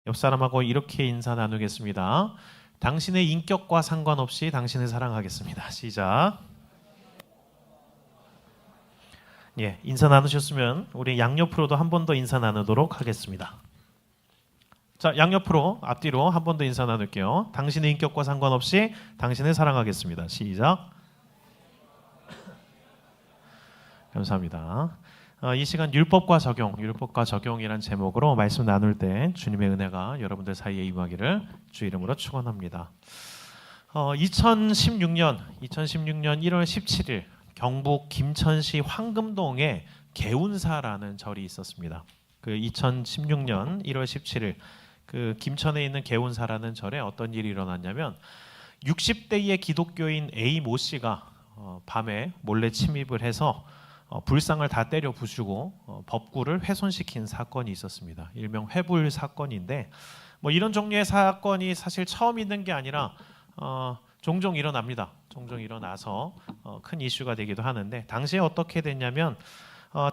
옆 사람하고 이렇게 인사 나누겠습니다. 당신의 인격과 상관없이 당신을 사랑하겠습니다. 시작. 예, 인사 나누셨으면 우리 양옆으로도 한 번 더 인사 나누도록 하겠습니다. 자, 양옆으로 앞뒤로 한 번 더 인사 나눌게요. 당신의 인격과 상관없이 당신을 사랑하겠습니다. 시작. 감사합니다. 이 시간 율법과 적용이란 제목으로 말씀 나눌 때 주님의 은혜가 여러분들 사이에 임하기를 주 이름으로 축원합니다. 2016년 1월 17일 경북 김천시 황금동에 개운사라는 절이 있었습니다. 그 2016년 1월 17일 그 김천에 있는 개운사라는 절에 어떤 일이 일어났냐면 60대의 기독교인 A 모 씨가 밤에 몰래 침입을 해서 불상을 다 때려 부수고 법구를 훼손시킨 사건이 있었습니다. 일명 회불 사건인데 뭐 이런 종류의 사건이 사실 처음 있는 게 아니라 종종 일어납니다. 종종 일어나서 큰 이슈가 되기도 하는데 당시에 어떻게 됐냐면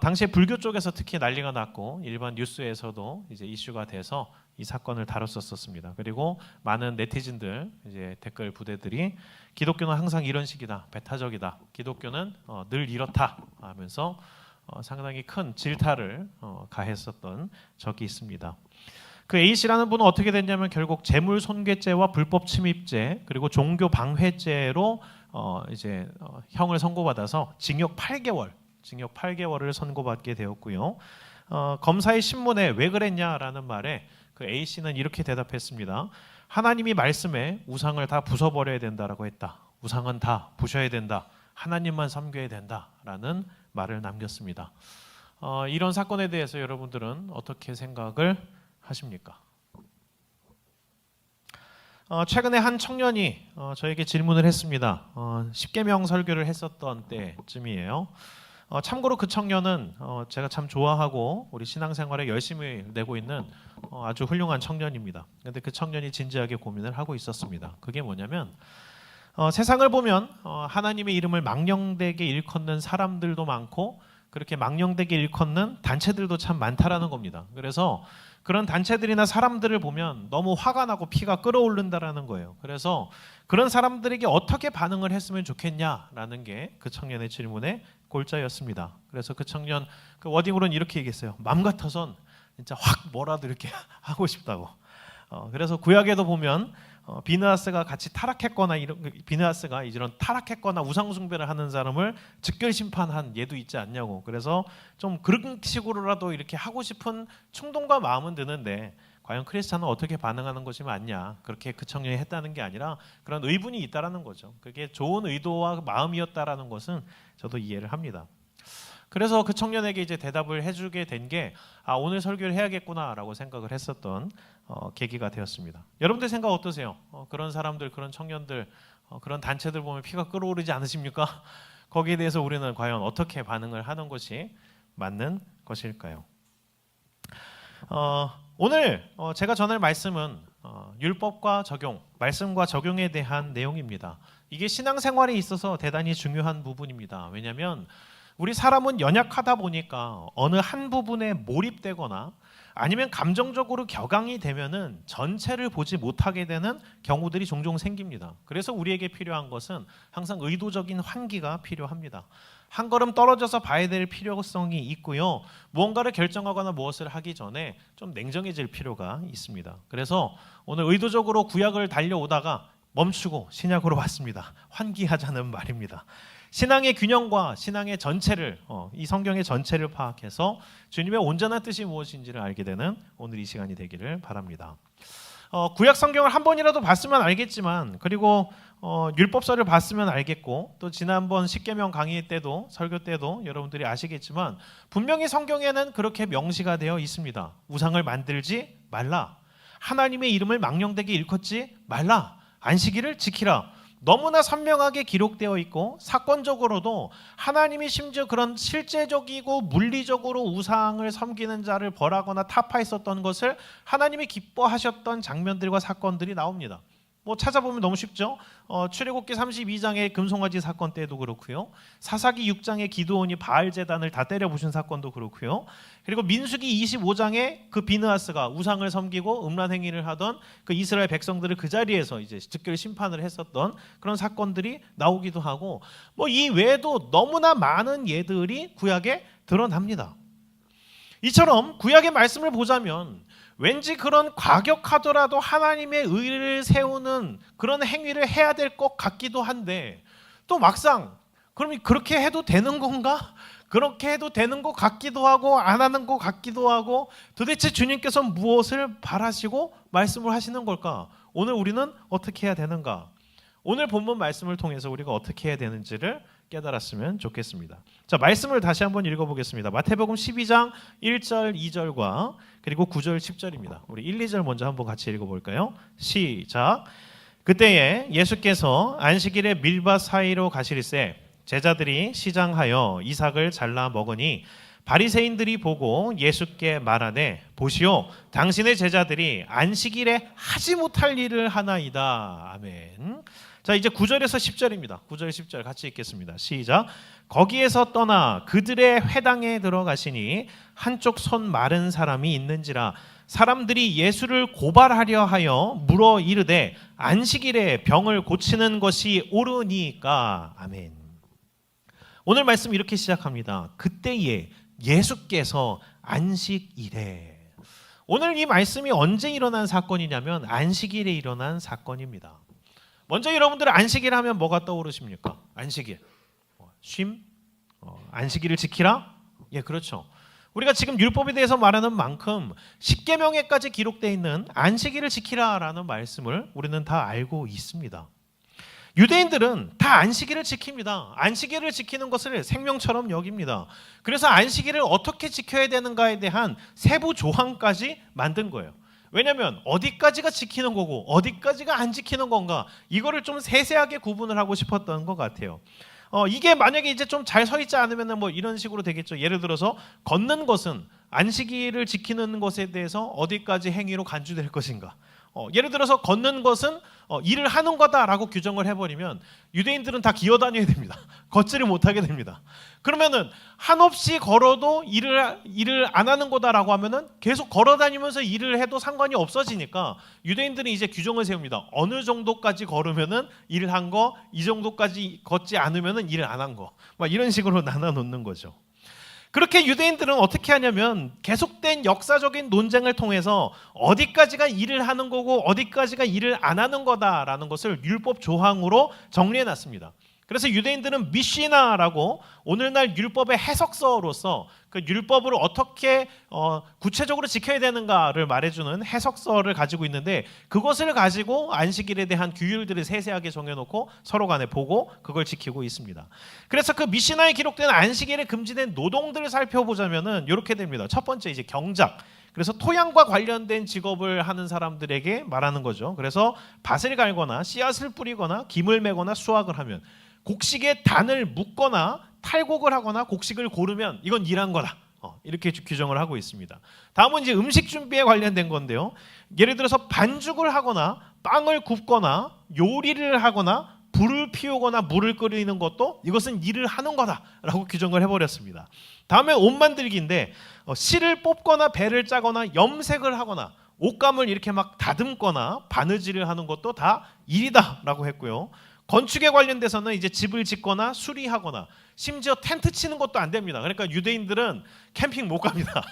당시에 불교 쪽에서 특히 난리가 났고 일반 뉴스에서도 이제 이슈가 돼서 이 사건을 다뤘었습니다. 그리고 많은 네티즌들 이제 댓글 부대들이 기독교는 항상 이런 식이다, 배타적이다. 기독교는 늘 이렇다 하면서 상당히 큰 질타를 가했었던 적이 있습니다. 그 A 씨라는 분은 어떻게 됐냐면 결국 재물 손괴죄와 불법 침입죄 그리고 종교 방해죄로 이제 형을 선고받아서 징역 8개월을 선고받게 되었고요. 검사의 신문에 왜 그랬냐라는 말에 그 A 씨는 이렇게 대답했습니다. 하나님이 말씀에 우상을 다 부숴버려야 된다라고 했다. 우상은 다 부셔야 된다. 하나님만 섬겨야 된다라는 말을 남겼습니다. 이런 사건에 대해서 여러분들은 어떻게 생각을 하십니까? 최근에 한 청년이 저에게 질문을 했습니다. 십계명 설교를 했었던 때쯤이에요. 참고로 그 청년은 제가 참 좋아하고 우리 신앙생활에 열심히 내고 있는 아주 훌륭한 청년입니다. 그런데 그 청년이 진지하게 고민을 하고 있었습니다. 그게 뭐냐면 세상을 보면 하나님의 이름을 망령되게 일컫는 사람들도 많고 그렇게 망령되게 일컫는 단체들도 참 많다라는 겁니다. 그래서 그런 단체들이나 사람들을 보면 너무 화가 나고 피가 끓어오른다라는 거예요. 그래서 그런 사람들에게 어떻게 반응을 했으면 좋겠냐라는 게 그 청년의 질문의 골자였습니다. 그래서 그 청년 그 워딩으로는 이렇게 얘기했어요. 맘 같아선 진짜 확 뭐라도 이렇게 하고 싶다고. 그래서 구약에도 보면 비느하스가 같이 타락했거나 비느하스가 이런 타락했거나 우상 숭배를 하는 사람을 즉결 심판한 예도 있지 않냐고. 그래서 좀 그런 식으로라도 이렇게 하고 싶은 충동과 마음은 드는데 과연 크리스찬은 어떻게 반응하는 것이 맞냐? 그렇게 그 청년이 했다는 게 아니라 그런 의분이 있다라는 거죠. 그게 좋은 의도와 마음이었다라는 것은 저도 이해를 합니다. 그래서 그 청년에게 이제 대답을 해주게 된 게 오늘 설교를 해야겠구나라고 생각을 했었던 계기가 되었습니다. 여러분들 생각 어떠세요? 그런 사람들, 그런 청년들, 그런 단체들 보면 피가 끓어오르지 않으십니까? 거기에 대해서 우리는 과연 어떻게 반응을 하는 것이 맞는 것일까요? 오늘 제가 전할 말씀은 율법과 적용, 말씀과 적용에 대한 내용입니다. 이게 신앙생활에 있어서 대단히 중요한 부분입니다. 왜냐하면 우리 사람은 연약하다 보니까 어느 한 부분에 몰입되거나 아니면 감정적으로 격앙이 되면은 전체를 보지 못하게 되는 경우들이 종종 생깁니다. 그래서 우리에게 필요한 것은 항상 의도적인 환기가 필요합니다. 한 걸음 떨어져서 봐야 될 필요성이 있고요. 무언가를 결정하거나 무엇을 하기 전에 좀 냉정해질 필요가 있습니다. 그래서 오늘 의도적으로 구약을 달려오다가 멈추고 신약으로 왔습니다. 환기하자는 말입니다. 신앙의 균형과 신앙의 전체를 이 성경의 전체를 파악해서 주님의 온전한 뜻이 무엇인지를 알게 되는 오늘 이 시간이 되기를 바랍니다. 구약 성경을 한 번이라도 봤으면 알겠지만 그리고 율법서를 봤으면 알겠고 또 지난번 십계명 강의 때도 설교 때도 여러분들이 아시겠지만 분명히 성경에는 그렇게 명시가 되어 있습니다. 우상을 만들지 말라. 하나님의 이름을 망령되게 일컫지 말라. 안식일을 지키라. 너무나 선명하게 기록되어 있고 사건적으로도 하나님이 심지어 그런 실제적이고 물리적으로 우상을 섬기는 자를 벌하거나 타파했었던 것을 하나님이 기뻐하셨던 장면들과 사건들이 나옵니다. 뭐 찾아보면 너무 쉽죠. 출애굽기 32장의 금송아지 사건 때도 그렇고요. 사사기 6장의 기드온이 바알 제단을 다 때려 부순 사건도 그렇고요. 그리고 민수기 25장에 그 비느하스가 우상을 섬기고 음란 행위를 하던 그 이스라엘 백성들을 그 자리에서 이제 즉결 심판을 했었던 그런 사건들이 나오기도 하고, 뭐 이 외에도 너무나 많은 예들이 구약에 드러납니다. 이처럼 구약의 말씀을 보자면 왠지 그런 과격하더라도 하나님의 의를 세우는 그런 행위를 해야 될 것 같기도 한데, 또 막상 그럼 그렇게 해도 되는 건가? 그렇게 해도 되는 것 같기도 하고 안 하는 것 같기도 하고, 도대체 주님께서 무엇을 바라시고 말씀을 하시는 걸까? 오늘 우리는 어떻게 해야 되는가? 오늘 본문 말씀을 통해서 우리가 어떻게 해야 되는지를 깨달았으면 좋겠습니다. 자, 말씀을 다시 한번 읽어보겠습니다. 마태복음 12장 1절 2절과 그리고 9절 10절입니다. 우리 1, 2절 먼저 한번 같이 읽어볼까요? 시작. 그때에 예수께서 안식일에 밀밭 사이로 가시리새 제자들이 시장하여 이삭을 잘라 먹으니 바리새인들이 보고 예수께 말하되 보시오 당신의 제자들이 안식일에 하지 못할 일을 하나이다. 아멘. 자, 이제 9절에서 10절입니다. 9절 10절 같이 읽겠습니다. 시작. 거기에서 떠나 그들의 회당에 들어가시니 한쪽 손 마른 사람이 있는지라 사람들이 예수를 고발하려 하여 물어 이르되 안식일에 병을 고치는 것이 옳으니까. 아멘. 오늘 말씀 이렇게 시작합니다. 그때에 예수께서 안식일에. 오늘 이 말씀이 언제 일어난 사건이냐면 안식일에 일어난 사건입니다. 먼저 여러분들 안식일 하면 뭐가 떠오르십니까? 안식일, 쉼, 안식일을 지키라? 예, 그렇죠. 우리가 지금 율법에 대해서 말하는 만큼 십계명에까지 기록되어 있는 안식일을 지키라라는 말씀을 우리는 다 알고 있습니다. 유대인들은 다 안식일을 지킵니다. 안식일을 지키는 것을 생명처럼 여깁니다. 그래서 안식일을 어떻게 지켜야 되는가에 대한 세부 조항까지 만든 거예요. 왜냐하면 어디까지가 지키는 거고 어디까지가 안 지키는 건가, 이거를 좀 세세하게 구분을 하고 싶었던 것 같아요. 이게 만약에 이제 좀 잘 서 있지 않으면 뭐 이런 식으로 되겠죠. 예를 들어서 걷는 것은 안식일을 지키는 것에 대해서 어디까지 행위로 간주될 것인가. 예를 들어서 걷는 것은 일을 하는 거다라고 규정을 해버리면 유대인들은 다 기어다녀야 됩니다. 걷지를 못하게 됩니다. 그러면은 한없이 걸어도 일을 안 하는 거다라고 하면은 계속 걸어다니면서 일을 해도 상관이 없어지니까 유대인들은 이제 규정을 세웁니다. 어느 정도까지 걸으면은 일을 한 거, 이 정도까지 걷지 않으면은 일을 안 한 거, 막 이런 식으로 나눠 놓는 거죠. 그렇게 유대인들은 어떻게 하냐면 계속된 역사적인 논쟁을 통해서 어디까지가 일을 하는 거고 어디까지가 일을 안 하는 거다라는 것을 율법 조항으로 정리해 놨습니다. 그래서 유대인들은 미시나라고 오늘날 율법의 해석서로서 그 율법을 어떻게 구체적으로 지켜야 되는가를 말해주는 해석서를 가지고 있는데, 그것을 가지고 안식일에 대한 규율들을 세세하게 정해놓고 서로 간에 보고 그걸 지키고 있습니다. 그래서 그 미시나에 기록된 안식일에 금지된 노동들을 살펴보자면은 이렇게 됩니다. 첫 번째 이제 경작. 그래서 토양과 관련된 직업을 하는 사람들에게 말하는 거죠. 그래서 밭을 갈거나 씨앗을 뿌리거나 김을 매거나 수확을 하면, 곡식에 단을 묶거나 탈곡을 하거나 곡식을 고르면 이건 일한 거다. 이렇게 규정을 하고 있습니다. 다음은 이제 음식 준비에 관련된 건데요. 예를 들어서 반죽을 하거나 빵을 굽거나 요리를 하거나 불을 피우거나 물을 끓이는 것도 이것은 일을 하는 거다라고 규정을 해버렸습니다. 다음에 옷 만들기인데 실을 뽑거나 배를 짜거나 염색을 하거나 옷감을 이렇게 막 다듬거나 바느질을 하는 것도 다 일이다라고 했고요. 건축에 관련돼서는 이제 집을 짓거나 수리하거나 심지어 텐트 치는 것도 안 됩니다. 그러니까 유대인들은 캠핑 못 갑니다.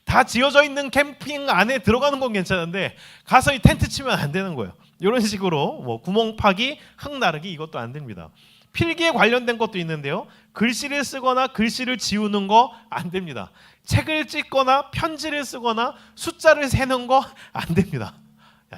다 지어져 있는 캠핑 안에 들어가는 건 괜찮은데 가서 이 텐트 치면 안 되는 거예요. 이런 식으로 뭐 구멍 파기, 흙 나르기 이것도 안 됩니다. 필기에 관련된 것도 있는데요. 글씨를 쓰거나 글씨를 지우는 거 안 됩니다. 책을 찍거나 편지를 쓰거나 숫자를 세는 거 안 됩니다.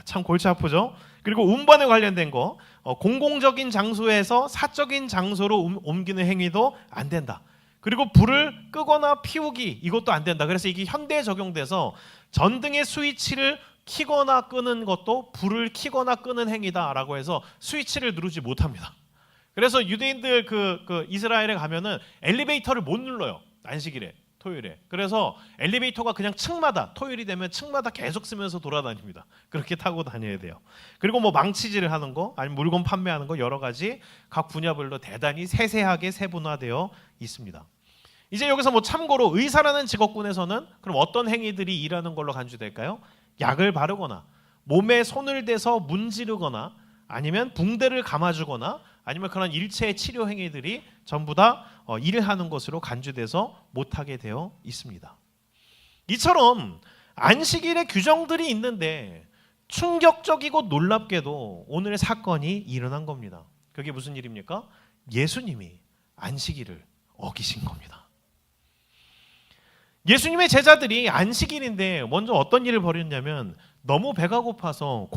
참 골치 아프죠? 그리고 운반에 관련된 거, 공공적인 장소에서 사적인 장소로 옮기는 행위도 안 된다. 그리고 불을 끄거나 피우기 이것도 안 된다. 그래서 이게 현대에 적용돼서 전등의 스위치를 켜거나 끄는 것도 불을 켜거나 끄는 행위다라고 해서 스위치를 누르지 못합니다. 그래서 유대인들 그 이스라엘에 가면은 엘리베이터를 못 눌러요. 안식일에. 토요일에. 그래서 엘리베이터가 그냥 층마다 토요일이 되면 층마다 계속 쓰면서 돌아다닙니다. 그렇게 타고 다녀야 돼요. 그리고 뭐 망치질을 하는 거, 아니면 물건 판매하는 거 여러 가지 각 분야별로 대단히 세세하게 세분화되어 있습니다. 이제 여기서 뭐 참고로 의사라는 직업군에서는 그럼 어떤 행위들이 일하는 걸로 간주될까요? 약을 바르거나 몸에 손을 대서 문지르거나 아니면 붕대를 감아주거나 아니면 그런 일체의 치료 행위들이 전부 다 일을 하는 것으로 간주돼서 못하게 되어 있습니다. 이처럼 안식일의 규정들이 있는데 충격적이고 놀랍게도 오늘의 사건이 일어난 겁니다. 그게 무슨 일입니까? 예수님이 안식일을 어기신 겁니다. 예수님의 제자들이 안식일인데 먼저 어떤 일을 벌였냐면 너무 배가 고파서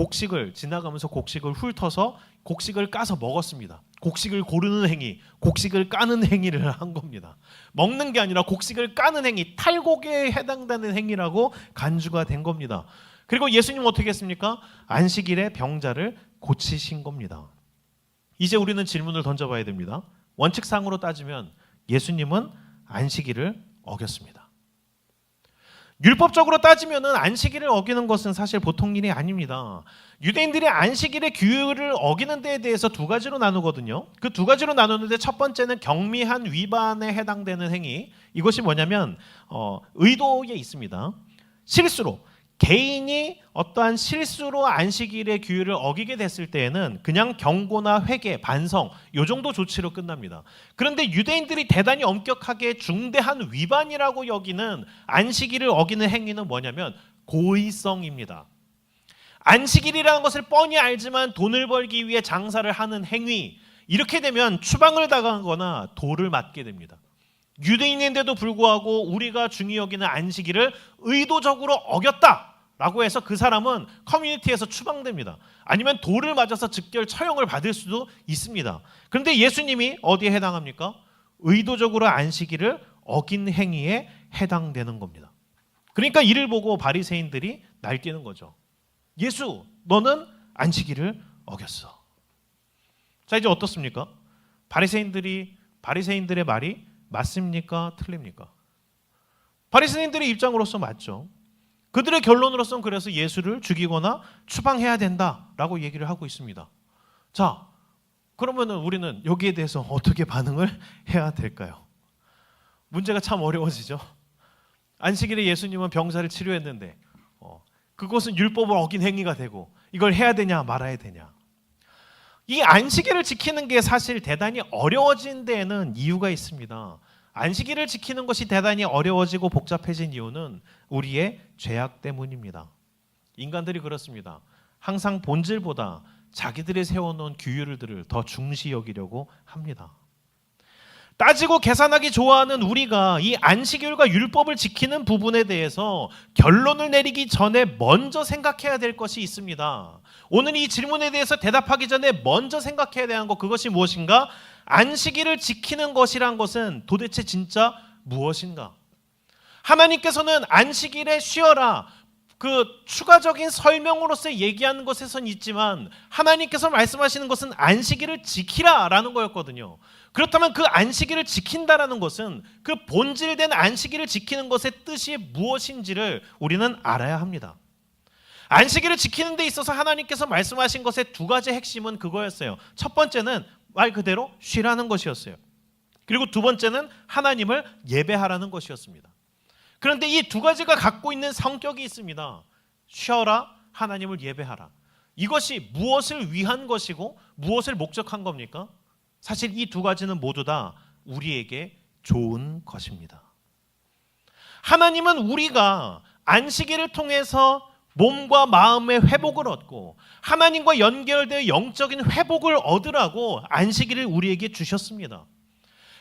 지나가면서 곡식을 훑어서 곡식을 까서 먹었습니다. 곡식을 고르는 행위, 곡식을 까는 행위를 한 겁니다. 먹는 게 아니라 곡식을 까는 행위, 탈곡에 해당되는 행위라고 간주가 된 겁니다. 그리고 예수님은 어떻게 했습니까? 안식일에 병자를 고치신 겁니다. 이제 우리는 질문을 던져봐야 됩니다. 원칙상으로 따지면 예수님은 안식일을 어겼습니다. 율법적으로 따지면은 안식일을 어기는 것은 사실 보통 일이 아닙니다. 유대인들이 안식일의 규율을 어기는 데에 대해서 두 가지로 나누거든요. 그 두 가지로 나누는데 첫 번째는 경미한 위반에 해당되는 행위. 이것이 뭐냐면 의도에 있습니다. 실수로 개인이 어떠한 실수로 안식일의 규율을 어기게 됐을 때에는 그냥 경고나 회개, 반성 이 정도 조치로 끝납니다. 그런데 유대인들이 대단히 엄격하게 중대한 위반이라고 여기는 안식일을 어기는 행위는 뭐냐면 고의성입니다. 안식일이라는 것을 뻔히 알지만 돈을 벌기 위해 장사를 하는 행위, 이렇게 되면 추방을 당하거나 돌을 맞게 됩니다. 유대인인데도 불구하고 우리가 중히 여기는 안식일을 의도적으로 어겼다라고 해서 그 사람은 커뮤니티에서 추방됩니다. 아니면 돌을 맞아서 즉결 처형을 받을 수도 있습니다. 그런데 예수님이 어디에 해당합니까? 의도적으로 안식일을 어긴 행위에 해당되는 겁니다. 그러니까 이를 보고 바리새인들이 날뛰는 거죠. 예수, 너는 안식일을 어겼어. 자, 이제 어떻습니까? 바리새인들의 말이 맞습니까? 틀립니까? 바리새인들의 입장으로서 맞죠. 그들의 결론으로서는 그래서 예수를 죽이거나 추방해야 된다라고 얘기를 하고 있습니다. 자, 그러면은 우리는 여기에 대해서 어떻게 반응을 해야 될까요? 문제가 참 어려워지죠. 안식일에 예수님은 병사를 치료했는데 그것은 율법을 어긴 행위가 되고 이걸 해야 되냐 말아야 되냐. 이 안식일을 지키는 게 사실 대단히 어려워진 데에는 이유가 있습니다. 안식일을 지키는 것이 대단히 어려워지고 복잡해진 이유는 우리의 죄악 때문입니다. 인간들이 그렇습니다. 항상 본질보다 자기들이 세워놓은 규율들을 더 중시 여기려고 합니다. 따지고 계산하기 좋아하는 우리가 이 안식일과 율법을 지키는 부분에 대해서 결론을 내리기 전에 먼저 생각해야 될 것이 있습니다. 오늘 이 질문에 대해서 대답하기 전에 먼저 생각해야 되는 것, 그것이 무엇인가? 안식일을 지키는 것이란 것은 도대체 진짜 무엇인가? 하나님께서는 안식일에 쉬어라, 그 추가적인 설명으로서 얘기하는 것에선 있지만 하나님께서 말씀하시는 것은 안식일을 지키라라는 거였거든요. 그렇다면 그 안식일을 지킨다라는 것은 그 본질된 안식일을 지키는 것의 뜻이 무엇인지를 우리는 알아야 합니다. 안식일을 지키는 데 있어서 하나님께서 말씀하신 것의 두 가지 핵심은 그거였어요. 첫 번째는 말 그대로 쉬라는 것이었어요. 그리고 두 번째는 하나님을 예배하라는 것이었습니다. 그런데 이 두 가지가 갖고 있는 성격이 있습니다. 쉬어라, 하나님을 예배하라. 이것이 무엇을 위한 것이고 무엇을 목적한 겁니까? 사실 이 두 가지는 모두 다 우리에게 좋은 것입니다. 하나님은 우리가 안식일을 통해서 몸과 마음의 회복을 얻고 하나님과 연결되어 영적인 회복을 얻으라고 안식일을 우리에게 주셨습니다.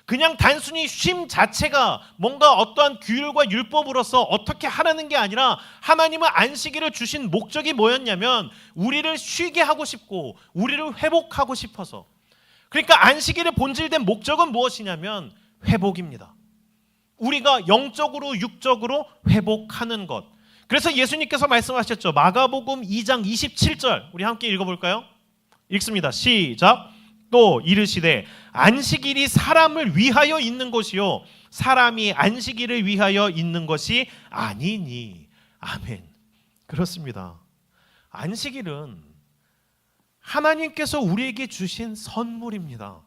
그냥 단순히 쉼 자체가 뭔가 어떠한 규율과 율법으로서 어떻게 하라는 게 아니라 하나님은 안식일을 주신 목적이 뭐였냐면 우리를 쉬게 하고 싶고 우리를 회복하고 싶어서. 그러니까 안식일의 본질된 목적은 무엇이냐면 회복입니다. 우리가 영적으로 육적으로 회복하는 것. 그래서 예수님께서 말씀하셨죠. 마가복음 2장 27절 우리 함께 읽어볼까요? 읽습니다. 시작. 또 이르시되 안식일이 사람을 위하여 있는 것이요 사람이 안식일을 위하여 있는 것이 아니니. 아멘. 그렇습니다. 안식일은 하나님께서 우리에게 주신 선물입니다.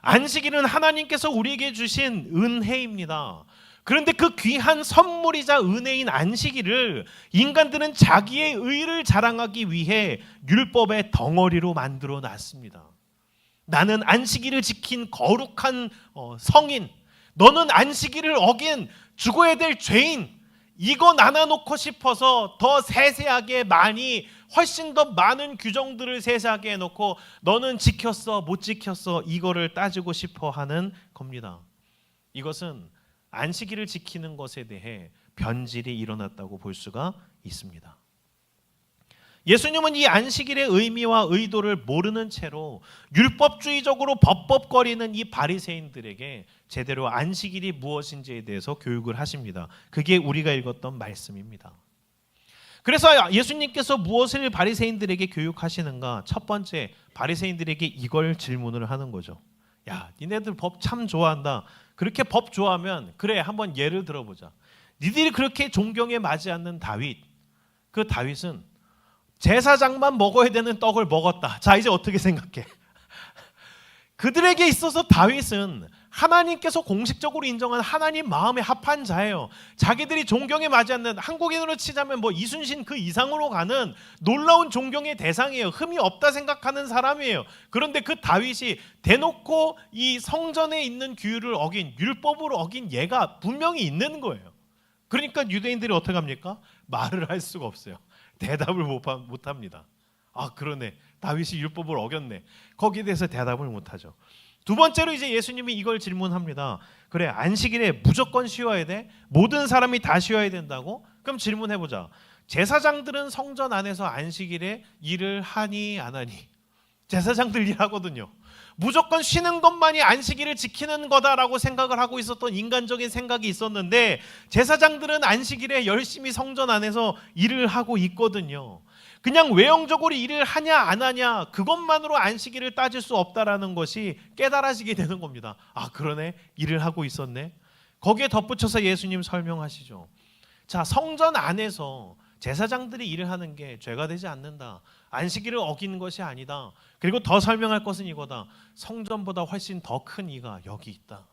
안식일은 하나님께서 우리에게 주신 은혜입니다. 그런데 그 귀한 선물이자 은혜인 안식일을 인간들은 자기의 의를 자랑하기 위해 율법의 덩어리로 만들어 놨습니다. 나는 안식일을 지킨 거룩한 성인, 너는 안식일을 어긴 죽어야 될 죄인, 이거 나눠놓고 싶어서 더 세세하게 많이 훨씬 더 많은 규정들을 세세하게 해놓고 너는 지켰어 못 지켰어 이거를 따지고 싶어 하는 겁니다. 이것은 안식일을 지키는 것에 대해 변질이 일어났다고 볼 수가 있습니다. 예수님은 이 안식일의 의미와 의도를 모르는 채로 율법주의적으로 법법거리는 이 바리새인들에게 제대로 안식일이 무엇인지에 대해서 교육을 하십니다. 그게 우리가 읽었던 말씀입니다. 그래서 예수님께서 무엇을 바리새인들에게 교육하시는가? 첫 번째, 바리새인들에게 이걸 질문을 하는 거죠. 야, 니네들 법 참 좋아한다. 그렇게 법 좋아하면 그래, 한번 예를 들어보자. 니들이 그렇게 존경에 맞지 않는 다윗, 그 다윗은 제사장만 먹어야 되는 떡을 먹었다. 자, 이제 어떻게 생각해? 그들에게 있어서 다윗은 하나님께서 공식적으로 인정한 하나님 마음에 합한 자예요. 자기들이 존경에 맞지 않는, 한국인으로 치자면 뭐 이순신 그 이상으로 가는 놀라운 존경의 대상이에요. 흠이 없다 생각하는 사람이에요. 그런데 그 다윗이 대놓고 이 성전에 있는 규율을 어긴, 율법을 어긴 예가 분명히 있는 거예요. 그러니까 유대인들이 어떻게 합니까? 말을 할 수가 없어요. 대답을 못 합니다. 아, 그러네. 다윗이 율법을 어겼네. 거기에 대해서 대답을 못 하죠. 두 번째로 이제 예수님이 이걸 질문합니다. 그래, 안식일에 무조건 쉬어야 돼? 모든 사람이 다 쉬어야 된다고? 그럼 질문해보자. 제사장들은 성전 안에서 안식일에 일을 하니 안 하니? 제사장들 일하거든요. 무조건 쉬는 것만이 안식일을 지키는 거다라고 생각을 하고 있었던 인간적인 생각이 있었는데 제사장들은 안식일에 열심히 성전 안에서 일을 하고 있거든요. 그냥 외형적으로 일을 하냐 안 하냐 그것만으로 안식일을 따질 수 없다라는 것이 깨달아지게 되는 겁니다. 아, 그러네. 일을 하고 있었네. 거기에 덧붙여서 예수님 설명하시죠. 자, 성전 안에서 제사장들이 일을 하는 게 죄가 되지 않는다. 안식일을 어긴 것이 아니다. 그리고 더 설명할 것은 이거다. 성전보다 훨씬 더 큰 이가 여기 있다.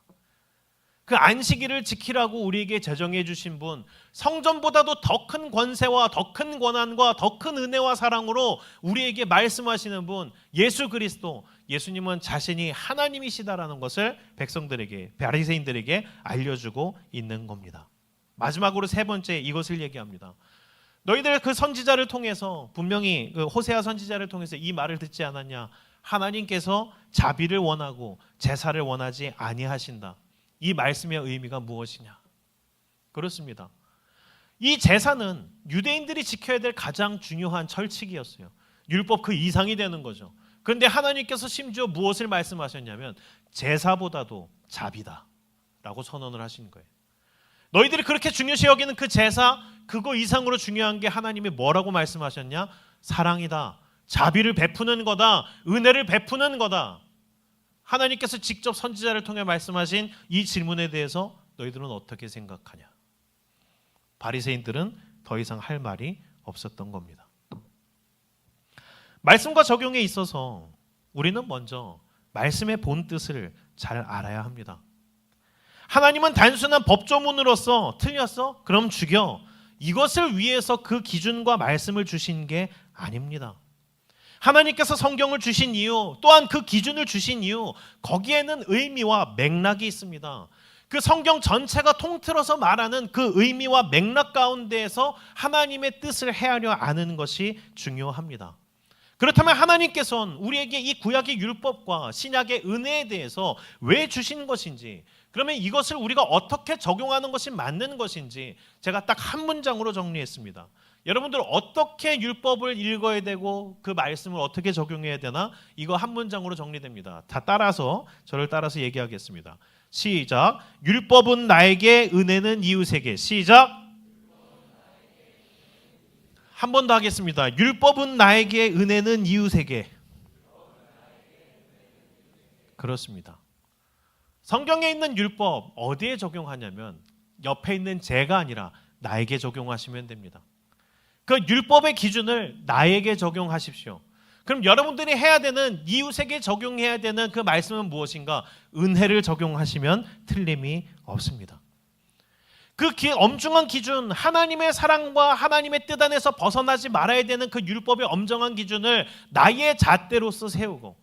그 안식일을 지키라고 우리에게 제정해 주신 분, 성전보다도 더 큰 권세와 더 큰 권한과 더 큰 은혜와 사랑으로 우리에게 말씀하시는 분, 예수 그리스도. 예수님은 자신이 하나님이시다라는 것을 백성들에게, 바리새인들에게 알려주고 있는 겁니다. 마지막으로 세 번째, 이것을 얘기합니다. 너희들 그 선지자를 통해서, 분명히 그 호세아 선지자를 통해서 이 말을 듣지 않았냐? 하나님께서 자비를 원하고 제사를 원하지 아니하신다. 이 말씀의 의미가 무엇이냐? 그렇습니다. 이 제사는 유대인들이 지켜야 될 가장 중요한 철칙이었어요. 율법 그 이상이 되는 거죠. 그런데 하나님께서 심지어 무엇을 말씀하셨냐면 제사보다도 자비다 라고 선언을 하신 거예요. 너희들이 그렇게 중요시 여기는 그 제사, 그거 이상으로 중요한 게 하나님이 뭐라고 말씀하셨냐? 사랑이다. 자비를 베푸는 거다. 은혜를 베푸는 거다. 하나님께서 직접 선지자를 통해 말씀하신 이 질문에 대해서 너희들은 어떻게 생각하냐? 바리새인들은 더 이상 할 말이 없었던 겁니다. 말씀과 적용에 있어서 우리는 먼저 말씀의 본 뜻을 잘 알아야 합니다. 하나님은 단순한 법조문으로서 틀렸어? 그럼 죽여. 이것을 위해서 그 기준과 말씀을 주신 게 아닙니다. 하나님께서 성경을 주신 이유, 또한 그 기준을 주신 이유, 거기에는 의미와 맥락이 있습니다. 그 성경 전체가 통틀어서 말하는 그 의미와 맥락 가운데에서 하나님의 뜻을 헤아려 아는 것이 중요합니다. 그렇다면 하나님께서는 우리에게 이 구약의 율법과 신약의 은혜에 대해서 왜 주신 것인지, 그러면 이것을 우리가 어떻게 적용하는 것이 맞는 것인지 제가 딱 한 문장으로 정리했습니다. 여러분들 어떻게 율법을 읽어야 되고 그 말씀을 어떻게 적용해야 되나? 이거 한 문장으로 정리됩니다. 다 따라서, 저를 따라서 얘기하겠습니다. 시작. 율법은 나에게, 은혜는 이웃에게. 시작. 한 번 더 하겠습니다. 율법은 나에게, 은혜는 이웃에게. 그렇습니다. 성경에 있는 율법 어디에 적용하냐면 옆에 있는 제가 아니라 나에게 적용하시면 됩니다. 그 율법의 기준을 나에게 적용하십시오. 그럼 여러분들이 해야 되는, 이웃에게 적용해야 되는 그 말씀은 무엇인가? 은혜를 적용하시면 틀림이 없습니다. 그 엄중한 기준, 하나님의 사랑과 하나님의 뜻 안에서 벗어나지 말아야 되는 그 율법의 엄정한 기준을 나의 잣대로서 세우고,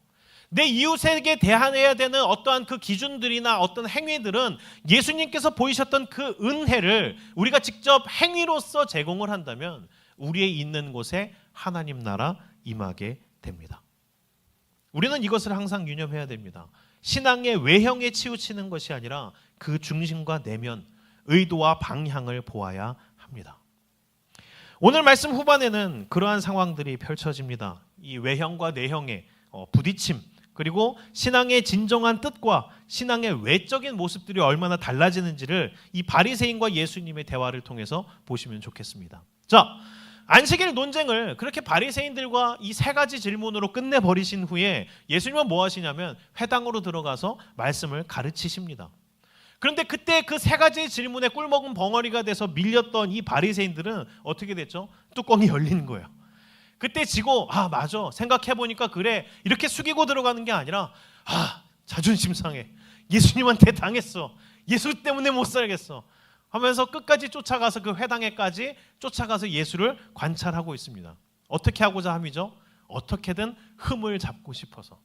내 이웃에게 대해야 되는 어떠한 그 기준들이나 어떤 행위들은 예수님께서 보이셨던 그 은혜를 우리가 직접 행위로서 제공을 한다면 우리의 있는 곳에 하나님 나라 임하게 됩니다. 우리는 이것을 항상 유념해야 됩니다. 신앙의 외형에 치우치는 것이 아니라 그 중심과 내면, 의도와 방향을 보아야 합니다. 오늘 말씀 후반에는 그러한 상황들이 펼쳐집니다. 이 외형과 내형의 부딪힘, 그리고 신앙의 진정한 뜻과 신앙의 외적인 모습들이 얼마나 달라지는지를 이 바리새인과 예수님의 대화를 통해서 보시면 좋겠습니다. 자, 안식일 논쟁을 그렇게 바리새인들과 이 세 가지 질문으로 끝내버리신 후에 예수님은 뭐 하시냐면 회당으로 들어가서 말씀을 가르치십니다. 그런데 그때 그 세 가지 질문에 꿀먹은 벙어리가 돼서 밀렸던 이 바리새인들은 어떻게 됐죠? 뚜껑이 열리는 거예요. 그때 지고 맞아, 생각해보니까 그래, 이렇게 숙이고 들어가는 게 아니라 자존심 상해, 예수님한테 당했어, 예수 때문에 못 살겠어 하면서 끝까지 쫓아가서 그 회당에까지 쫓아가서 예수를 관찰하고 있습니다. 어떻게 하고자 함이죠? 어떻게든 흠을 잡고 싶어서.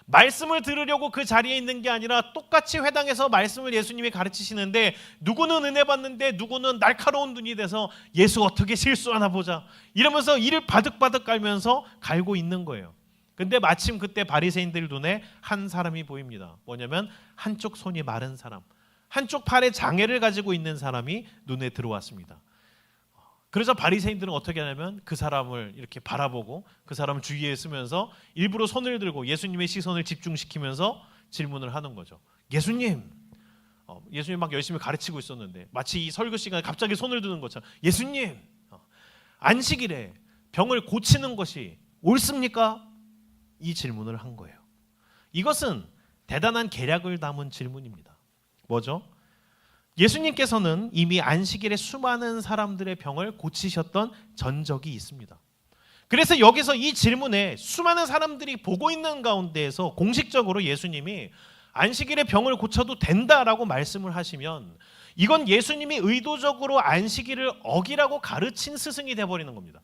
말씀을 들으려고 그 자리에 있는 게 아니라 똑같이 회당에서 말씀을 예수님이 가르치시는데 누구는 은혜 받는데 누구는 날카로운 눈이 돼서 예수 어떻게 실수하나 보자 이러면서 이를 바득바득 깔면서 갈고 있는 거예요. 근데 마침 그때 바리새인들 눈에 한 사람이 보입니다. 뭐냐면 한쪽 손이 마른 사람, 한쪽 팔에 장애를 가지고 있는 사람이 눈에 들어왔습니다. 그래서 바리새인들은 어떻게 하냐면 그 사람을 이렇게 바라보고 그 사람을 주위에 쓰면서 일부러 손을 들고 예수님의 시선을 집중시키면서 질문을 하는 거죠. 예수님, 예수님 막 열심히 가르치고 있었는데 마치 이 설교 시간에 갑자기 손을 드는 것처럼, 예수님, 안식일에 병을 고치는 것이 옳습니까? 이 질문을 한 거예요. 이것은 대단한 계략을 담은 질문입니다. 뭐죠? 예수님께서는 이미 안식일에 수많은 사람들의 병을 고치셨던 전적이 있습니다. 그래서 여기서 이 질문에 수많은 사람들이 보고 있는 가운데에서 공식적으로 예수님이 안식일에 병을 고쳐도 된다라고 말씀을 하시면 이건 예수님이 의도적으로 안식일을 어기라고 가르친 스승이 되어버리는 겁니다.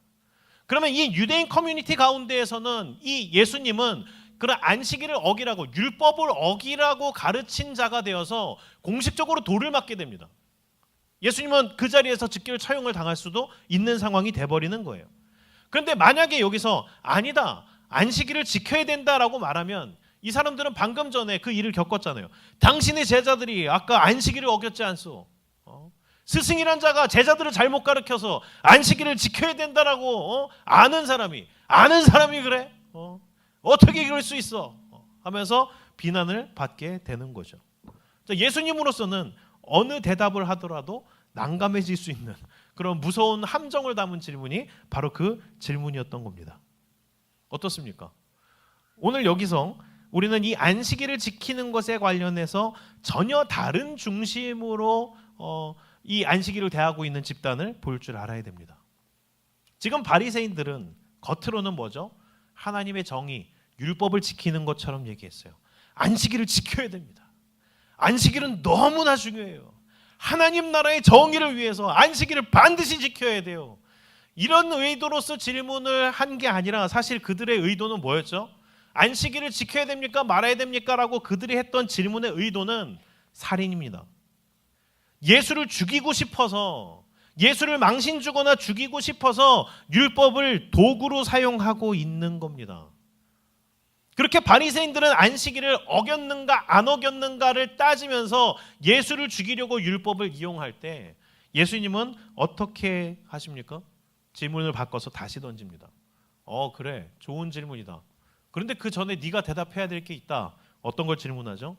그러면 이 유대인 커뮤니티 가운데에서는 이 예수님은 그런 안식일을 어기라고, 율법을 어기라고 가르친 자가 되어서 공식적으로 돌을 맞게 됩니다. 예수님은 그 자리에서 직결 처형을 당할 수도 있는 상황이 돼버리는 거예요. 그런데 만약에 여기서 아니다, 안식일을 지켜야 된다라고 말하면 이 사람들은 방금 전에 그 일을 겪었잖아요. 당신의 제자들이 아까 안식일을 어겼지 않소? 스승이란 자가 제자들을 잘못 가르쳐서 안식일을 지켜야 된다라고 아는 사람이 그래? 어떻게 그럴 수 있어? 하면서 비난을 받게 되는 거죠. 예수님으로서는 어느 대답을 하더라도 난감해질 수 있는 그런 무서운 함정을 담은 질문이 바로 그 질문이었던 겁니다. 어떻습니까? 오늘 여기서 우리는 이 안식일을 지키는 것에 관련해서 전혀 다른 중심으로 이 안식일을 대하고 있는 집단을 볼 줄 알아야 됩니다. 지금 바리새인들은 겉으로는 뭐죠? 하나님의 정의, 율법을 지키는 것처럼 얘기했어요. 안식일을 지켜야 됩니다. 안식일은 너무나 중요해요. 하나님 나라의 정의를 위해서 안식일을 반드시 지켜야 돼요. 이런 의도로서 질문을 한 게 아니라 사실 그들의 의도는 뭐였죠? 안식일을 지켜야 됩니까? 말아야 됩니까? 라고 그들이 했던 질문의 의도는 살인입니다. 예수를 죽이고 싶어서, 예수를 망신 주거나 죽이고 싶어서 율법을 도구로 사용하고 있는 겁니다. 그렇게 바리새인들은 안식일을 어겼는가 안 어겼는가를 따지면서 예수를 죽이려고 율법을 이용할 때 예수님은 어떻게 하십니까? 질문을 바꿔서 다시 던집니다. 그래, 좋은 질문이다. 그런데 그 전에 네가 대답해야 될 게 있다. 어떤 걸 질문하죠?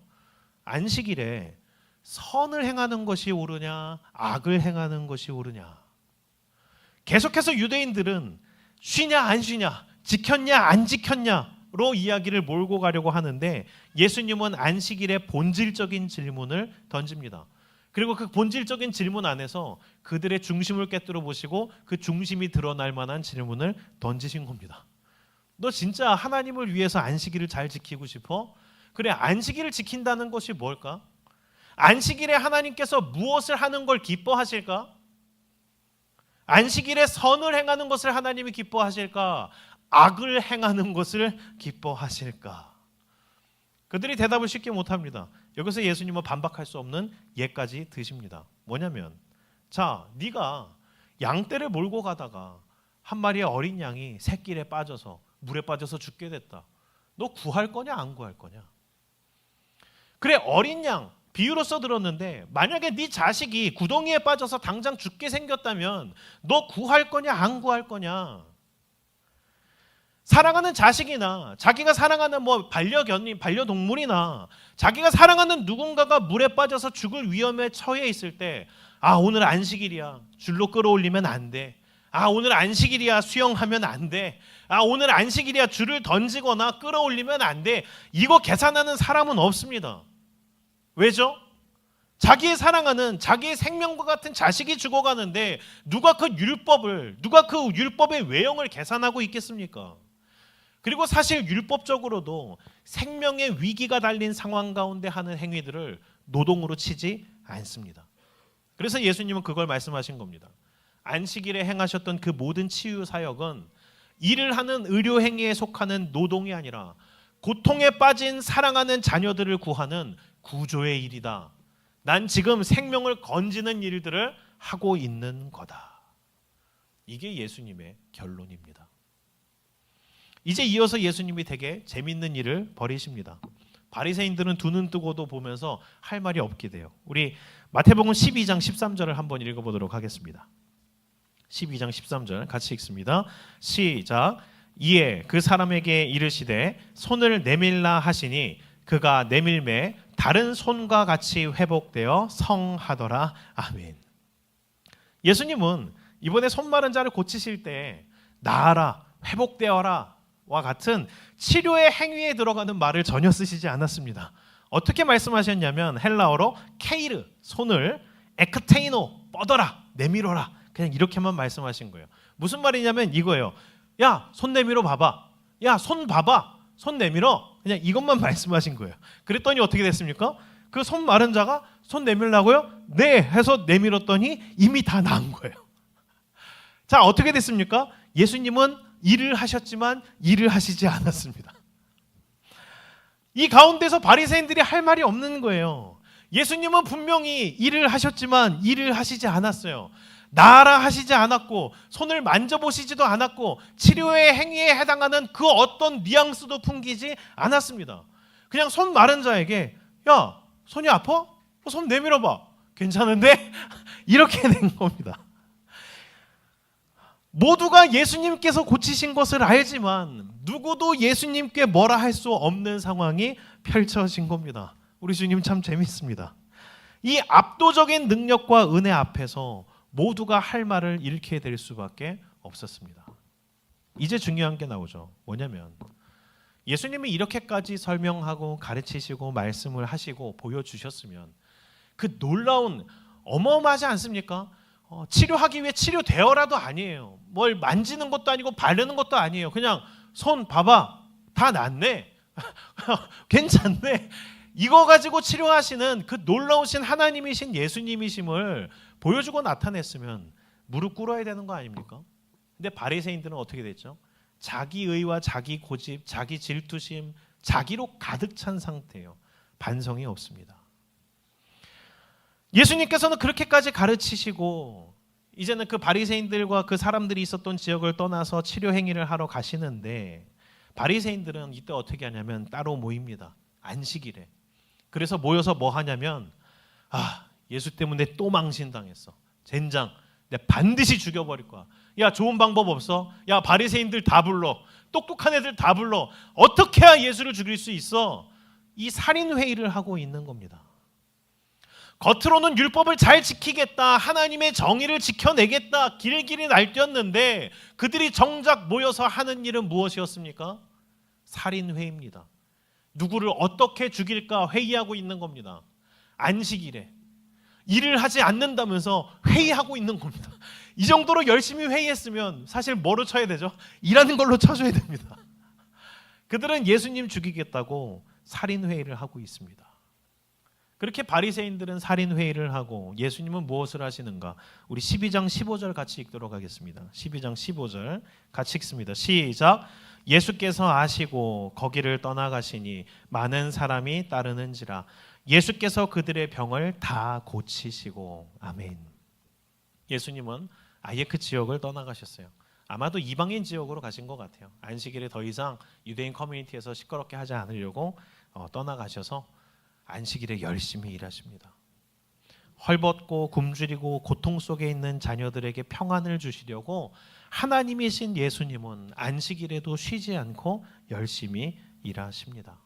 안식일에 선을 행하는 것이 옳으냐, 악을 행하는 것이 옳으냐. 계속해서 유대인들은 쉬냐 안 쉬냐, 지켰냐 안 지켰냐로 이야기를 몰고 가려고 하는데 예수님은 안식일의 본질적인 질문을 던집니다. 그리고 그 본질적인 질문 안에서 그들의 중심을 깨뜨려 보시고 그 중심이 드러날 만한 질문을 던지신 겁니다. 너 진짜 하나님을 위해서 안식일을 잘 지키고 싶어? 그래, 안식일을 지킨다는 것이 뭘까? 안식일에 하나님께서 무엇을 하는 걸 기뻐하실까? 안식일에 선을 행하는 것을 하나님이 기뻐하실까? 악을 행하는 것을 기뻐하실까? 그들이 대답을 쉽게 못합니다. 여기서 예수님은 반박할 수 없는 예까지 드십니다. 뭐냐면, 자, 네가 양떼를 몰고 가다가 한 마리의 어린 양이 새길에 빠져서 물에 빠져서 죽게 됐다. 너 구할 거냐 안 구할 거냐? 그래, 어린 양 비유로서 들었는데 만약에 네 자식이 구덩이에 빠져서 당장 죽게 생겼다면 너 구할 거냐 안 구할 거냐? 사랑하는 자식이나 자기가 사랑하는 반려동물이나 자기가 사랑하는 누군가가 물에 빠져서 죽을 위험에 처해 있을 때, 오늘 안식일이야, 줄로 끌어올리면 안 돼. 오늘 안식일이야, 수영하면 안 돼. 오늘 안식일이야, 줄을 던지거나 끌어올리면 안 돼. 이거 계산하는 사람은 없습니다. 왜죠? 자기의 사랑하는 자기의 생명과 같은 자식이 죽어가는데 누가 그 율법의 외형을 계산하고 있겠습니까? 그리고 사실 율법적으로도 생명의 위기가 달린 상황 가운데 하는 행위들을 노동으로 치지 않습니다. 그래서 예수님은 그걸 말씀하신 겁니다. 안식일에 행하셨던 그 모든 치유 사역은 일을 하는 의료 행위에 속하는 노동이 아니라 고통에 빠진 사랑하는 자녀들을 구하는 구조의 일이다. 난 지금 생명을 건지는 일들을 하고 있는 거다. 이게 예수님의 결론입니다. 이제 이어서 예수님이 되게 재밌는 일을 벌이십니다. 바리새인들은 두 눈 뜨고도 보면서 할 말이 없게 돼요. 우리 마태복음 12장 13절을 한번 읽어보도록 하겠습니다. 12장 13절 같이 읽습니다. 시작. 이에 그 사람에게 이르시되 손을 내밀라 하시니 그가 내밀매 다른 손과 같이 회복되어 성하더라. 아멘. 예수님은 이번에 손 마른 자를 고치실 때 나아라, 회복되어라 와 같은 치료의 행위에 들어가는 말을 전혀 쓰시지 않았습니다. 어떻게 말씀하셨냐면 헬라어로 케이르, 손을, 에크테이노, 뻗어라, 내밀어라, 그냥 이렇게만 말씀하신 거예요. 무슨 말이냐면 이거예요. 야, 손 내밀어 봐봐. 야, 손 봐봐. 손 내밀어. 그냥 이것만 말씀하신 거예요. 그랬더니 어떻게 됐습니까? 그 손 마른 자가 손 내밀라고요? 네 해서 내밀었더니 이미 다 나은 거예요. 자, 어떻게 됐습니까? 예수님은 일을 하셨지만 일을 하시지 않았습니다. 이 가운데서 바리새인들이 할 말이 없는 거예요. 예수님은 분명히 일을 하셨지만 일을 하시지 않았어요. 나아라 하시지 않았고 손을 만져보시지도 않았고 치료의 행위에 해당하는 그 어떤 뉘앙스도 풍기지 않았습니다. 그냥 손 마른 자에게 야, 손이 아파? 손 내밀어봐. 괜찮은데? 이렇게 된 겁니다. 모두가 예수님께서 고치신 것을 알지만 누구도 예수님께 뭐라 할 수 없는 상황이 펼쳐진 겁니다. 우리 주님 참 재밌습니다. 이 압도적인 능력과 은혜 앞에서 모두가 할 말을 잃게 될 수밖에 없었습니다. 이제 중요한 게 나오죠. 뭐냐면 예수님이 이렇게까지 설명하고 가르치시고 말씀을 하시고 보여주셨으면 그 놀라운 어마어마하지 않습니까? 치료하기 위해 치료되어라도 아니에요. 뭘 만지는 것도 아니고 바르는 것도 아니에요. 그냥 손 봐봐. 다 낫네. 괜찮네. 이거 가지고 치료하시는 그 놀라우신 하나님이신 예수님이심을 보여주고 나타냈으면 무릎 꿇어야 되는 거 아닙니까? 근데 바리새인들은 어떻게 됐죠? 자기 의와 자기 고집, 자기 질투심, 자기로 가득 찬 상태예요. 반성이 없습니다. 예수님께서는 그렇게까지 가르치시고 이제는 그 바리새인들과 그 사람들이 있었던 지역을 떠나서 치료 행위를 하러 가시는데 바리새인들은 이때 어떻게 하냐면 따로 모입니다. 안식일에. 그래서 모여서 뭐 하냐면 예수 때문에 또 망신당했어. 젠장. 내가 반드시 죽여버릴 거야. 야, 좋은 방법 없어? 야, 바리새인들 다 불러. 똑똑한 애들 다 불러. 어떻게 해야 예수를 죽일 수 있어? 이 살인회의를 하고 있는 겁니다. 겉으로는 율법을 잘 지키겠다, 하나님의 정의를 지켜내겠다 길길이 날뛰었는데 그들이 정작 모여서 하는 일은 무엇이었습니까? 살인회입니다. 누구를 어떻게 죽일까 회의하고 있는 겁니다. 안식일에 일을 하지 않는다면서 회의하고 있는 겁니다. 이 정도로 열심히 회의했으면 사실 뭐로 쳐야 되죠? 일하는 걸로 쳐줘야 됩니다. 그들은 예수님 죽이겠다고 살인회의를 하고 있습니다. 그렇게 바리새인들은 살인회의를 하고 예수님은 무엇을 하시는가? 우리 12장 15절 같이 읽도록 하겠습니다. 12장 15절 같이 읽습니다. 시작. 예수께서 아시고 거기를 떠나가시니 많은 사람이 따르는지라 예수께서 그들의 병을 다 고치시고. 아멘. 예수님은 아예 그 지역을 떠나가셨어요. 아마도 이방인 지역으로 가신 것 같아요. 안식일에 더 이상 유대인 커뮤니티에서 시끄럽게 하지 않으려고 떠나가셔서 안식일에 열심히 일하십니다. 헐벗고 굶주리고 고통 속에 있는 자녀들에게 평안을 주시려고 하나님이신 예수님은 안식일에도 쉬지 않고 열심히 일하십니다.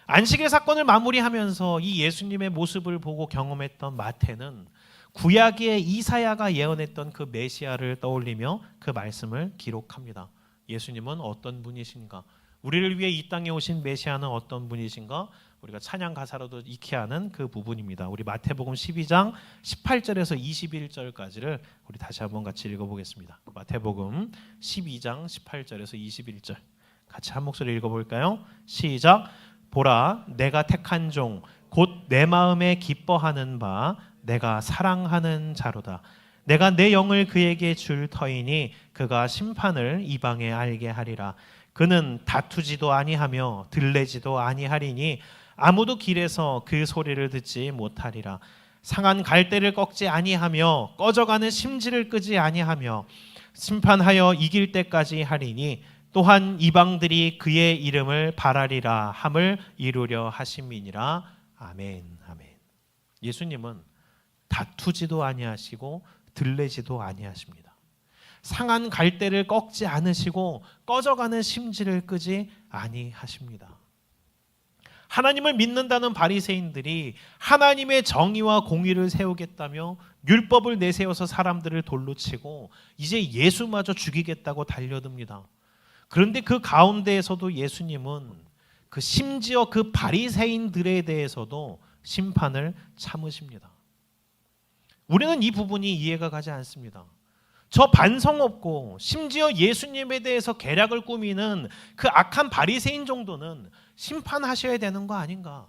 안식일 사건을 마무리하면서 이 예수님의 모습을 보고 경험했던 마태는 구약의 이사야가 예언했던 그 메시아를 떠올리며 그 말씀을 기록합니다. 예수님은 어떤 분이신가? 우리를 위해 이 땅에 오신 메시아는 어떤 분이신가? 우리가 찬양 가사로도 익히 아는 그 부분입니다. 우리 마태복음 12장 18절에서 21절까지를 우리 다시 한번 같이 읽어보겠습니다. 마태복음 12장 18절에서 21절 같이 한 목소리 읽어볼까요? 시작. 보라, 내가 택한 종 곧 내 마음에 기뻐하는 바 내가 사랑하는 자로다. 내가 내 영을 그에게 줄 터이니 그가 심판을 이방에 알게 하리라. 그는 다투지도 아니하며 들레지도 아니하리니 아무도 길에서 그 소리를 듣지 못하리라. 상한 갈대를 꺾지 아니하며 꺼져가는 심지를 끄지 아니하며 심판하여 이길 때까지 하리니 또한 이방들이 그의 이름을 바라리라 함을 이루려 하심이니라. 아멘. 아멘. 예수님은 다투지도 아니하시고 들레지도 아니하십니다. 상한 갈대를 꺾지 않으시고 꺼져가는 심지를 끄지 아니하십니다. 하나님을 믿는다는 바리새인들이 하나님의 정의와 공의를 세우겠다며 율법을 내세워서 사람들을 돌로 치고 이제 예수마저 죽이겠다고 달려듭니다. 그런데 그 가운데에서도 예수님은 심지어 그 바리새인들에 대해서도 심판을 참으십니다. 우리는 이 부분이 이해가 가지 않습니다. 저 반성 없고 심지어 예수님에 대해서 계략을 꾸미는 그 악한 바리새인 정도는 심판하셔야 되는 거 아닌가?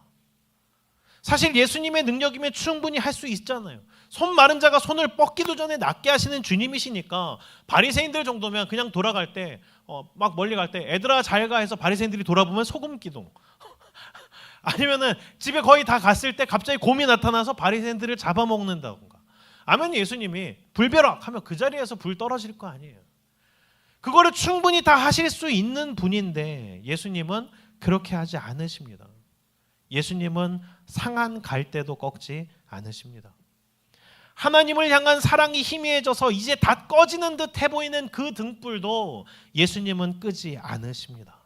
사실 예수님의 능력이면 충분히 할 수 있잖아요. 손 마른 자가 손을 뻗기도 전에 낫게 하시는 주님이시니까 바리새인들 정도면 그냥 돌아갈 때 막 멀리 갈 때 애들아 잘 가 해서 바리새인들이 돌아보면 소금 기둥 아니면은 집에 거의 다 갔을 때 갑자기 곰이 나타나서 바리새인들을 잡아먹는다던가 아면 예수님이 불벼락 하면 그 자리에서 불 떨어질 거 아니에요. 그거를 충분히 다 하실 수 있는 분인데 예수님은 그렇게 하지 않으십니다. 예수님은 상한 갈대도 꺾지 않으십니다. 하나님을 향한 사랑이 희미해져서 이제 다 꺼지는 듯 해보이는 그 등불도 예수님은 끄지 않으십니다.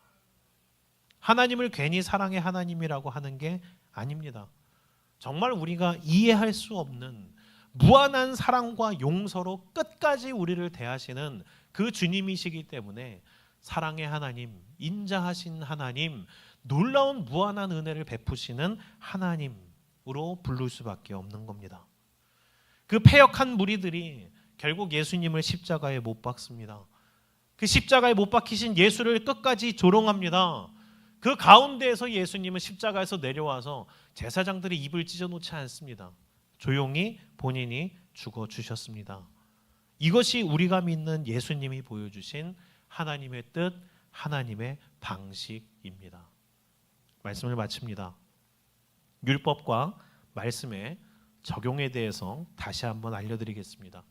하나님을 괜히 사랑의 하나님이라고 하는 게 아닙니다. 정말 우리가 이해할 수 없는 무한한 사랑과 용서로 끝까지 우리를 대하시는 그 주님이시기 때문에 사랑의 하나님, 인자하신 하나님, 놀라운 무한한 은혜를 베푸시는 하나님으로 부를 수밖에 없는 겁니다. 그 패역한 무리들이 결국 예수님을 십자가에 못 박습니다. 그 십자가에 못 박히신 예수를 끝까지 조롱합니다. 그 가운데에서 예수님은 십자가에서 내려와서 제사장들의 입을 찢어놓지 않습니다. 조용히 본인이 죽어주셨습니다. 이것이 우리가 믿는 예수님이 보여주신 하나님의 뜻, 하나님의 방식입니다. 말씀을 마칩니다. 율법과 말씀의 적용에 대해서 다시 한번 알려드리겠습니다.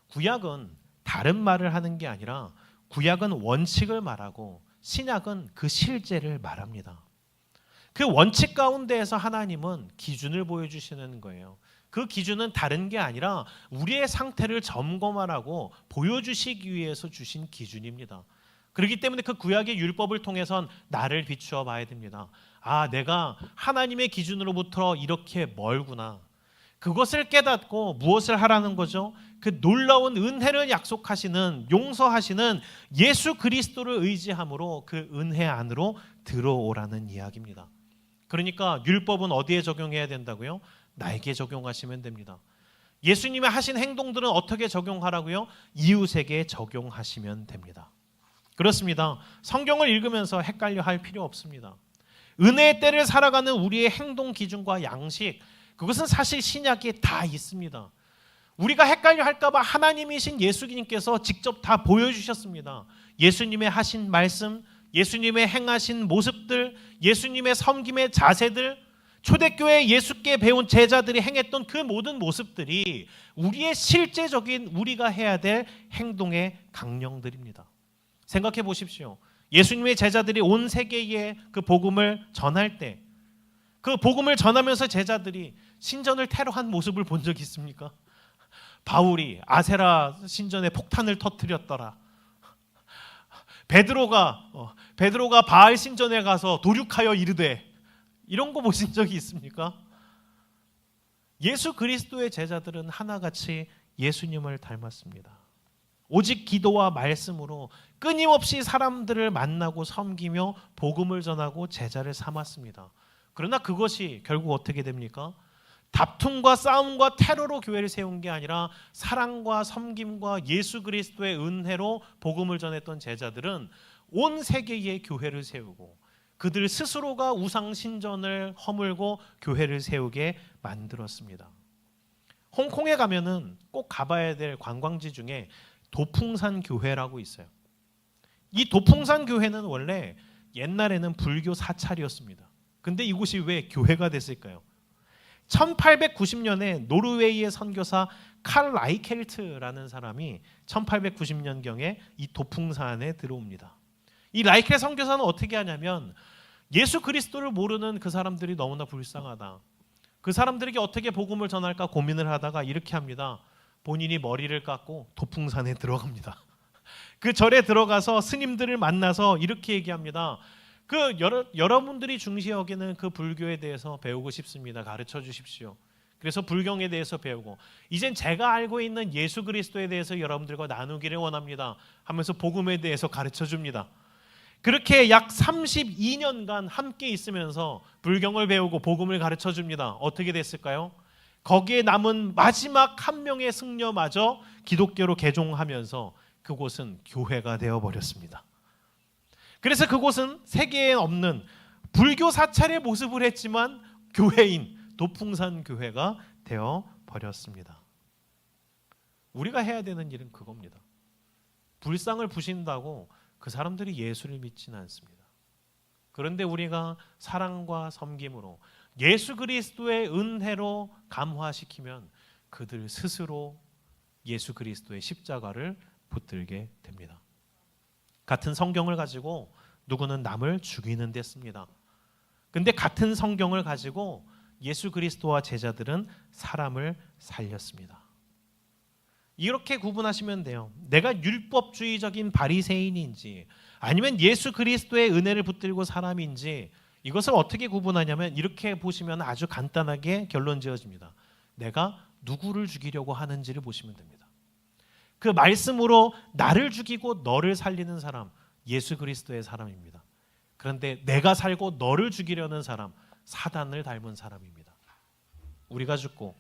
구약은 다른 말을 하는 게 아니라 구약은 원칙을 말하고 신약은 그 실제를 말합니다. 그 원칙 가운데에서 하나님은 기준을 보여주시는 거예요. 그 기준은 다른 게 아니라 우리의 상태를 점검하라고 보여주시기 위해서 주신 기준입니다. 그렇기 때문에 그 구약의 율법을 통해선 나를 비추어 봐야 됩니다. 아, 내가 하나님의 기준으로부터 이렇게 멀구나. 그것을 깨닫고 무엇을 하라는 거죠? 그 놀라운 은혜를 약속하시는, 용서하시는 예수 그리스도를 의지함으로 그 은혜 안으로 들어오라는 이야기입니다. 그러니까 율법은 어디에 적용해야 된다고요? 나에게 적용하시면 됩니다. 예수님의 하신 행동들은 어떻게 적용하라고요? 이웃에게 적용하시면 됩니다. 그렇습니다. 성경을 읽으면서 헷갈려 할 필요 없습니다. 은혜의 때를 살아가는 우리의 행동 기준과 양식, 그것은 사실 신약에 다 있습니다. 우리가 헷갈려 할까봐 하나님이신 예수님께서 직접 다 보여주셨습니다. 예수님의 하신 말씀, 예수님의 행하신 모습들, 예수님의 섬김의 자세들, 초대교회 예수께 배운 제자들이 행했던 그 모든 모습들이 우리의 실제적인 우리가 해야 될 행동의 강령들입니다. 생각해 보십시오. 예수님의 제자들이 온 세계에 그 복음을 전할 때, 그 복음을 전하면서 제자들이 신전을 테러한 모습을 본 적이 있습니까? 바울이 아세라 신전에 폭탄을 터뜨렸더라. 베드로가 바알 신전에 가서 도륙하여 이르되, 이런 거 보신 적이 있습니까? 예수 그리스도의 제자들은 하나같이 예수님을 닮았습니다. 오직 기도와 말씀으로 끊임없이 사람들을 만나고 섬기며 복음을 전하고 제자를 삼았습니다. 그러나 그것이 결국 어떻게 됩니까? 다툼과 싸움과 테러로 교회를 세운 게 아니라 사랑과 섬김과 예수 그리스도의 은혜로 복음을 전했던 제자들은 온 세계에 교회를 세우고 그들 스스로가 우상 신전을 허물고 교회를 세우게 만들었습니다. 홍콩에 가면은 꼭 가봐야 될 관광지 중에 도풍산 교회라고 있어요. 이 도풍산 교회는 원래 옛날에는 불교 사찰이었습니다. 근데 이곳이 왜 교회가 됐을까요? 1890년에 노르웨이의 선교사 칼 라이켈트라는 사람이 1890년경에 이 도풍산에 들어옵니다. 이 라이켈 선교사는 어떻게 하냐면 예수 그리스도를 모르는 그 사람들이 너무나 불쌍하다. 그 사람들에게 어떻게 복음을 전할까 고민을 하다가 이렇게 합니다. 본인이 머리를 깎고 도풍산에 들어갑니다. 그 절에 들어가서 스님들을 만나서 이렇게 얘기합니다. 여러분들이 중시 여기는 그 불교에 대해서 배우고 싶습니다. 가르쳐 주십시오. 그래서 불경에 대해서 배우고 이젠 제가 알고 있는 예수 그리스도에 대해서 여러분들과 나누기를 원합니다 하면서 복음에 대해서 가르쳐 줍니다. 그렇게 약 32년간 함께 있으면서 불경을 배우고 복음을 가르쳐 줍니다. 어떻게 됐을까요? 거기에 남은 마지막 한 명의 승려마저 기독교로 개종하면서 그곳은 교회가 되어버렸습니다. 그래서 그곳은 세계에 없는 불교 사찰의 모습을 했지만 교회인 도풍산 교회가 되어버렸습니다. 우리가 해야 되는 일은 그겁니다. 불상을 부신다고 그 사람들이 예수를 믿지는 않습니다. 그런데 우리가 사랑과 섬김으로 예수 그리스도의 은혜로 감화시키면 그들 스스로 예수 그리스도의 십자가를 붙들게 됩니다. 같은 성경을 가지고 누구는 남을 죽이는 데 씁니다. 근데 같은 성경을 가지고 예수 그리스도와 제자들은 사람을 살렸습니다. 이렇게 구분하시면 돼요. 내가 율법주의적인 바리새인인지 아니면 예수 그리스도의 은혜를 붙들고 사람인지 이것을 어떻게 구분하냐면 이렇게 보시면 아주 간단하게 결론 지어집니다. 내가 누구를 죽이려고 하는지를 보시면 됩니다. 그 말씀으로 나를 죽이고 너를 살리는 사람, 예수 그리스도의 사람입니다. 그런데 내가 살고 너를 죽이려는 사람, 사단을 닮은 사람입니다. 우리가 죽고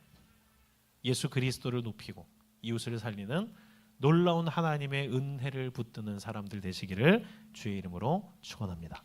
예수 그리스도를 높이고 이웃을 살리는 놀라운 하나님의 은혜를 붙드는 사람들 되시기를 주의 이름으로 축원합니다.